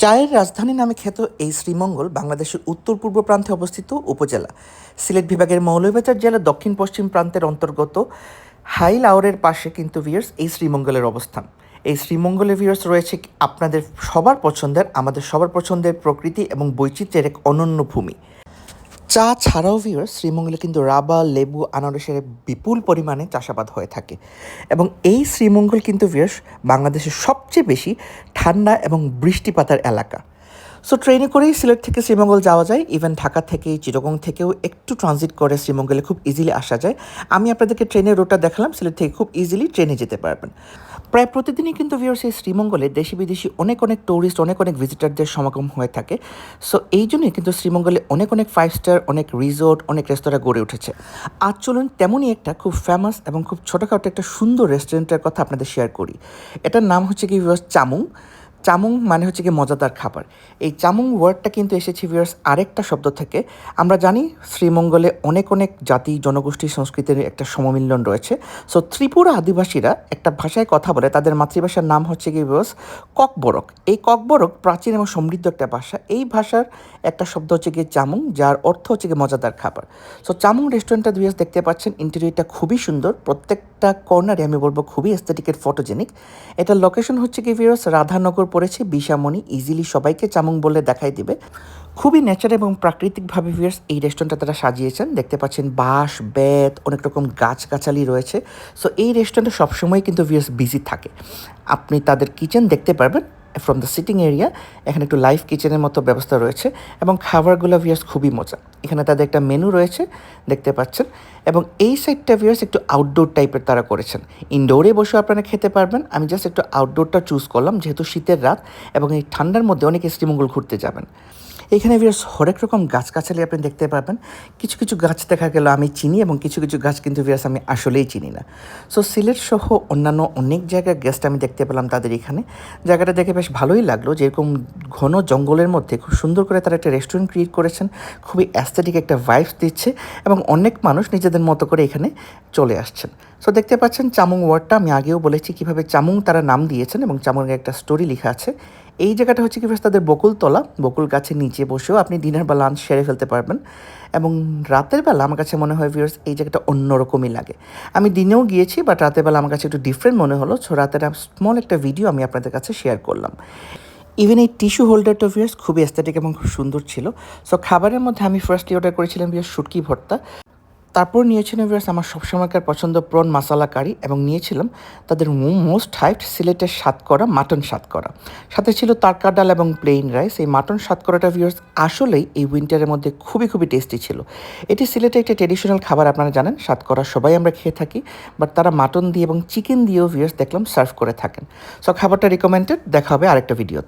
চায়ের রাজধানী নামে খ্যাত এই শ্রীমঙ্গল বাংলাদেশের উত্তর পূর্ব প্রান্তে অবস্থিত উপজেলা। সিলেট বিভাগের মৌলভীবাজার জেলার দক্ষিণ পশ্চিম প্রান্তের অন্তর্গত হাইলাওরের পাশে কিন্তু ভিউয়ার্স এই শ্রীমঙ্গলের অবস্থান। এই শ্রীমঙ্গলে ভিউয়ার্স রয়েছে আপনাদের সবার পছন্দের, আমাদের সবার পছন্দের প্রকৃতি এবং বৈচিত্র্যের এক অনন্য ভূমি। চা ছাড়াও ভিউয়ার্স শ্রীমঙ্গলে কিন্তু রাবার, লেবু, আনারসের বিপুল পরিমাণে চাষাবাদ হয়ে থাকে। এবং এই শ্রীমঙ্গল কিন্তু ভিউয়ার্স বাংলাদেশের সবচেয়ে বেশি ঠান্ডা এবং বৃষ্টিপাতের এলাকা। সো ট্রেনে করেই সিলেট থেকে শ্রীমঙ্গল যাওয়া যায়, ইভেন ঢাকা থেকে, চিটাগং থেকেও একটু ট্রানজিট করে শ্রীমঙ্গলে খুব ইজিলি আসা যায়। আমি আপনাদেরকে ট্রেনের রুটটা দেখালাম, সিলেট থেকে খুব ইজিলি ট্রেনে যেতে পারবেন। প্রায় প্রতিদিনই কিন্তু ভিউয়ার্স এই শ্রীমঙ্গলে দেশি বিদেশি অনেক ট্যুরিস্ট, অনেক ভিজিটারদের সমাগম হয়ে থাকে। সো এই জন্যই কিন্তু শ্রীমঙ্গলে অনেক 5 স্টার, অনেক রিসোর্ট, অনেক রেস্তোরাঁ গড়ে উঠেছে। আজ চলুন তেমনই একটা খুব ফেমাস এবং খুব ছোটোখাটো একটা সুন্দর রেস্টুরেন্টের কথা আপনাদের শেয়ার করি। এটার নাম হচ্ছে কি ভিউয়ার্স চামুং। চামুং মানে হচ্ছে কি মজাদার খাবার। এই চামুং ওয়ার্ডটা কিন্তু এসেছে ভিউয়ার্স আরেকটা শব্দ থেকে। আমরা জানি শ্রীমঙ্গলে অনেক জাতি, জনগোষ্ঠী, সংস্কৃতির একটা সমমিলন রয়েছে। সো ত্রিপুরা আদিবাসীরা একটা ভাষায় কথা বলে, তাদের মাতৃভাষার নাম হচ্ছে কি ভিউয়ার্স ককবরক। এই ককবরক প্রাচীন এবং সমৃদ্ধ একটা ভাষা। এই ভাষার একটা শব্দ হচ্ছে গিয়ে চামুং, যার অর্থ হচ্ছে গিয়ে মজাদার খাবার। সো চামুং রেস্টুরেন্টটা ভিউয়ার্স দেখতে পাচ্ছেন, ইন্টেরিয়রটা খুবই সুন্দর, প্রত্যেকটা কর্নারে আমি বলবো খুবই এস্থেটিকের ফটোজেনিক। এটার লোকেশন হচ্ছে কি ভিউয়ার্স রাধানগর পড়েছে, বিশামণি, ইজিলি সবাইকে চামুং বললে দেখাই দিবে। খুবই ন্যাচারাল এবং প্রাকৃতিকভাবে ভিউয়ার্স এই রেস্টুরেন্টটা তারা সাজিয়েছেন। দেখতে পাচ্ছেন বাঁশ, বেত, অনেক রকম গাছগাছালি রয়েছে। সো এই রেস্টুরেন্টটা সবসময় কিন্তু ভিউয়ার্স বিজি থাকে। আপনি তাদের কিচেন দেখতে পারবেন ফ্রম দ্য সিটিং এরিয়া। এখানে একটু লাইভ কিচেনের মতো ব্যবস্থা রয়েছে এবং খাবারগুলো ভিউয়ার্স খুবই মজা। এখানে তাদের একটা মেনু রয়েছে দেখতে পাচ্ছেন। এবং এই সাইডটা ভিউয়ার্স একটু আউটডোর টাইপের তারা করেছেন। ইনডোরে বসে আপনারা খেতে পারবেন, আমি জাস্ট একটু আউটডোরটা চুজ করলাম যেহেতু শীতের রাত এবং এই ঠান্ডার মধ্যে অনেকে শ্রীমঙ্গল ঘুরতে যাবেন। এখানে ভিউয়ার্স হরেক রকম গাছগাছালি আপনি দেখতে পাবেন। কিছু গাছ দেখা গেল আমি চিনি এবং কিছু গাছ কিন্তু ভিউয়ার্স আমি আসলেই চিনি না। সো সিলেট সহ অন্যান্য অনেক জায়গার গেস্ট আমি দেখতে পেলাম তাদের এখানে। জায়গাটা দেখে বেশ ভালোই লাগলো, যেরকম ঘন জঙ্গলের মধ্যে খুব সুন্দর করে তারা একটা রেস্টুরেন্ট ক্রিয়েট করেছেন, খুবই অ্যাস্থেটিক একটা ভাইবস দিচ্ছে এবং অনেক মানুষ নিজেদের মতো করে এখানে চলে আসছেন। সো দেখতে পাচ্ছেন চামুং ওয়ার্ডটা, আমি আগেও বলেছি কীভাবে চামুং তারা নাম দিয়েছেন এবং চামুংয়ের একটা স্টোরি লেখা আছে। এই জায়গাটা হচ্ছে কি তাদের বকুলতলা, বকুল গাছের নিচে বসেও আপনি ডিনার বা লাঞ্চ সেরে ফেলতে পারবেন। এবং রাতের বেলা আমার কাছে মনে হয় ভিউয়ার্স এই জায়গাটা অন্যরকমই লাগে। আমি দিনেও গিয়েছি, বাট রাতের বেলা আমার কাছে একটু ডিফারেন্ট মনে হলো। সো রাতের স্মল একটা ভিডিও আমি আপনাদের কাছে শেয়ার করলাম। ইভেন এই টিস্যু হোল্ডারটা ভিউয়ার্স খুবই অ্যাস্থেটিক এবং খুব সুন্দর ছিল। সো খাবারের মধ্যে আমি ফার্স্টলি অর্ডার করেছিলাম ভিউয়ার্স শুটকি ভর্তা। তারপর নিয়েছিলাম ভিউয়ার্স আমার সবসময়কার পছন্দ প্রন মাসালা কারি এবং নিয়েছিলাম তাদের মোস্ট হাইপড সিলেটের সাতকরা মাটন সাতকরা। সাথে ছিল তারকা ডাল এবং প্লেইন রাইস। এই মাটন সাতকরাটা ভিউয়ার্স আসলেই এই উইন্টারের মধ্যে খুবই টেস্টি ছিল। এটি সিলেটের একটা ট্রেডিশনাল খাবার, আপনারা জানেন সাতকরা সবাই আমরা খেয়ে থাকি, বাট তারা মাটন দিয়ে এবং চিকেন দিয়েও ভিউয়ার্স দেখলাম সার্ভ করে থাকেন। সো খাবারটা রিকমেন্ডেড। দেখা হবে আরেকটা ভিডিও।